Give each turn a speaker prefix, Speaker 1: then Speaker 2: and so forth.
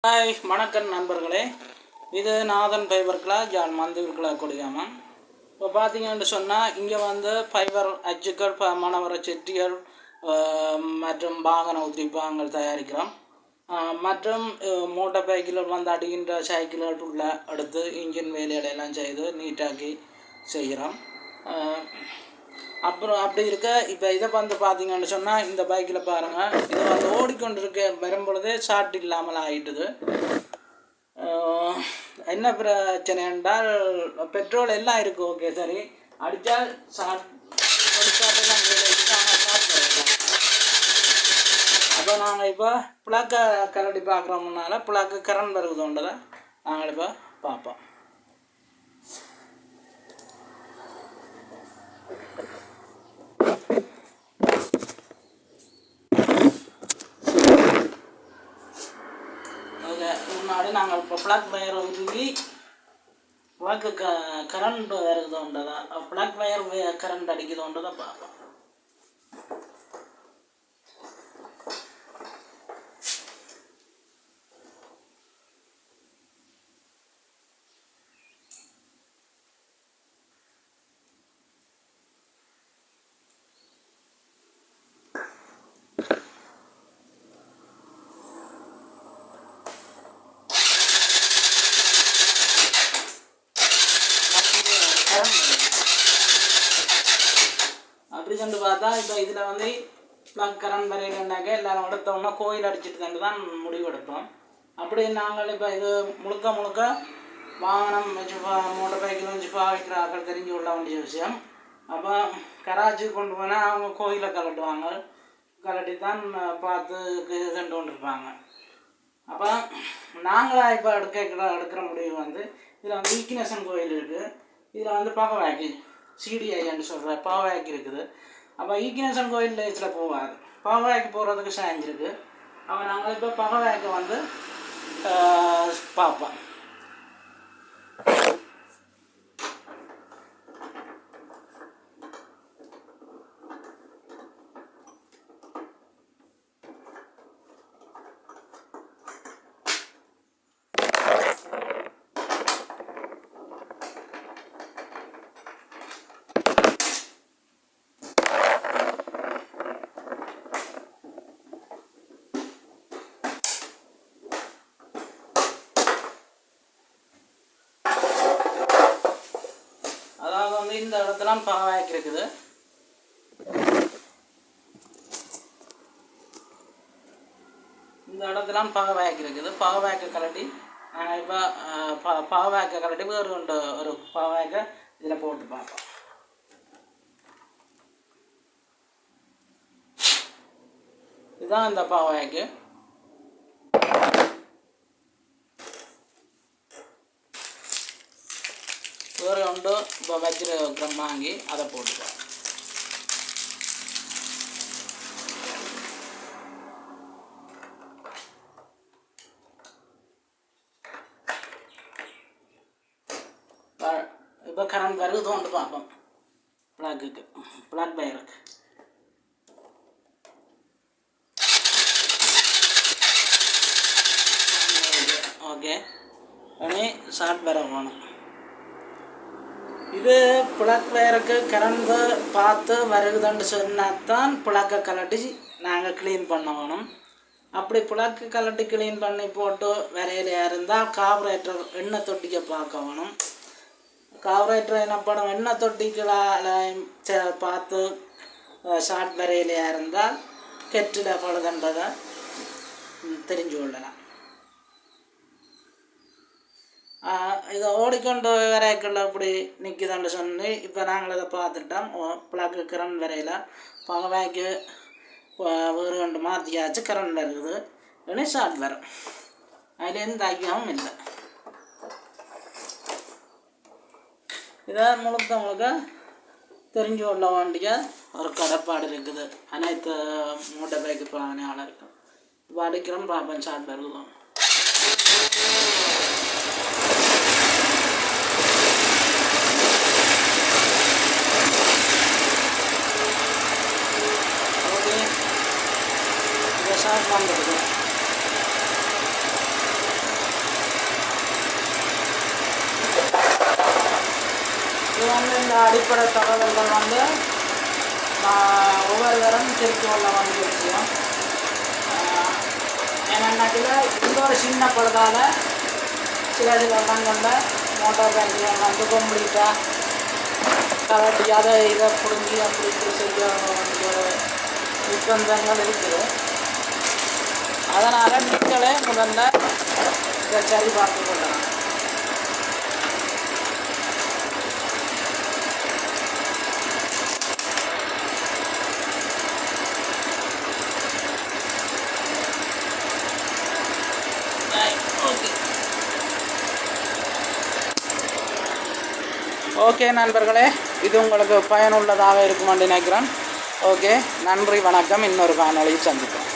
Speaker 1: Hi வணக்கம் நண்பர்களே. இது நாதன் ஃபைபர் கிளாஸ் ஜான் மந்திருக்குள்ள கொடுக்காமல் இப்போ பார்த்தீங்கன்னு சொன்னால் இங்கே வந்து ஃபைபர் அச்சுக்கள் மணவர செட்டிகள் மற்றும் வாகன உதிரிப்பாகங்கள் தயாரிக்கிறோம். மற்றும் மோட்டார் பைக்கில் வந்து அடிக்கின்ற சைக்கிள்கள் ஃபுல்லாக எடுத்து இன்ஜின் வேலையெல்லாம் செய்து நீட்டாக்கி செய்கிறோம். அப்புறம் அப்படி இருக்க இப்போ இதை வந்து பார்த்தீங்கன்னு சொன்னால் இந்த பைக்கில் பாருங்கள், இது வந்து ஓடிக்கொண்டிருக்க வரும்பொழுதே ஷார்ட் இல்லாமல் ஆகிட்டுது. என்ன பிரச்சனை என்றால் பெட்ரோல் எல்லாம் இருக்குது, ஓகே சரி, அடித்தால் ஷார்ட் ஷார்ட்டெல்லாம் ஷார்ட் வரலாம். அப்போ நாங்கள் இப்போ புளாக்கை கரண்டி பார்க்குறோம்னால புளாக்கு கரண்ட் வருகுதுன்றதை நாங்கள் இப்போ பார்ப்போம். முன்னாடி நாங்கள் இப்போ பிளாக் வயர் உருவி பிளாக்கு கரண்ட் வருகுதுன்றதா பிளாக் வயர் கரண்ட் அடிக்குதுன்றதை பார்ப்போம். அப்படி சென்று பார்த்தா இப்போ இதில் வந்து பிளக் கரண்ட் வரையிலண்டாக்க எல்லாரும் எடுத்தோன்னா கோயில் அடிச்சுட்டு தண்டு தான் முடிவெடுப்போம். அப்படி நாங்கள் இப்போ இது முழுக்க வாகனம் வச்சு மோட்டர் பைக்கில் வச்சு பாவிக்கிற ஆக்கள் தெரிஞ்சு கொள்ள வேண்டிய விஷயம். அப்போ கராச்சி கொண்டு போனால் அவங்க கோயிலை கலட்டுவாங்க, கலட்டி தான் பார்த்து சென்று கொண்டிருப்பாங்க. அப்போ நாங்களாக இப்போ எடுக்கிற முடிவு வந்து இதில் வந்து ஈக்கினேசன் கோயில் இருக்குது, இதில் வந்து பகவாக்கி சிடிஐன்னு சொல்கிற பாவாய்க்கு இருக்குது. அப்போ ஈக்கினேசன் கோயில் இதில் போகாது, பாவாய்க்கு போகிறதுக்கு சாய்ஞ்சிருக்கு. அப்போ நாங்கள் இப்போ பகவாய்க்கு வந்து பார்ப்போம். இந்த இடத்துல பாவாய்க்கு இருக்குது. இந்த இடத்துல பாவாய்க்கு இருக்குது. பாவாய்க்கு கலட்டி நாங்கள் இப்போ பாவாய்க்க கலட்டி வேறு ஒரு பாவாய்க்க இதில் போட்டு பார்ப்போம். இதுதான் இந்த பாவாய்க்கு. வேறு உண்டு இப்போ வச்சிருக்கிறோம், வாங்கி அதை போட்டுக்கலாம். இப்போ கரண்ட் வருது கொண்டு பார்ப்போம். பிளாக்குக்கு பிளாக் வயருக்கு ஓகே உடனே ஷார்ட் வர வேணும். இது பிளக் வயருக்கு கரண்ட் பார்த்து வருகுதுன்னு சொன்னால் தான் பிளக்கை கலட்டி நாங்கள் க்ளீன் பண்ண வேணும். அப்படி பிளக்கு கலட்டி க்ளீன் பண்ணி போட்டு வரையிலையா இருந்தால் கார்பரேட்டர் எண்ணெய் தொட்டிக்க பார்க்க வேணும். கார்பரேட்டர் என்னப்படும் எண்ணெய் தொட்டிக்களால் பார்த்து ஷார்ட் வரையிலையா இருந்தால் கெட்டில் பழுதுன்றதை தெரிஞ்சு கொள்ளலாம். இதை ஓடிக்கொண்டு வரைக்குள்ள இப்படி நிற்குதுன்னு சொல்லி இப்போ நாங்கள் இதை பார்த்துட்டோம். பிளக்கு கரண்ட் வரையில் பகவாய்க்கு வேறு ரெண்டு மாற்றியாச்சு, கரண்ட் இருக்குது, இனி ஷார்ட் வரும். அதில் எந்த ஐக்கியமும் இல்லை. இதை முழுக்க தெரிஞ்சு கொள்ள வேண்டிய ஒரு கடப்பாடு இருக்குது அனைத்து மோட்டார் பைக்கு பாவனையாளருக்கும். இப்போ அடிக்கிறோம் பார்ப்போம் ஷார்ட் வருதும். ஷார்ட் வந்துடுது. இந்த அடிப்படை தகவல்கள் வந்து ஒவ்வொருவரும் தெரிந்து கொள்ள வேண்டிய விஷயம். ஏன்னாக்கில் இந்த ஒரு சின்ன பழுதால் சில இடங்களில் மோட்டார் பேங்க்குகள் வந்து கம்ப்ளீட்டாக கலட்டி அதை இதை பிடுங்கி அப்படி இப்படி செய்ய வேண்டிய ஒரு நிர்பந்தங்கள் இருக்குது. அதனால் நீங்களே முதல்ல இதை சரி பார்த்து கொள்ளலாம். ஓகே நண்பர்களே, இது உங்களுக்கு பயனுள்ளதாக இருக்குமென்று நினைக்கிறேன். ஓகே, நன்றி, வணக்கம். இன்னொரு காணொளியில் சந்திப்போம்.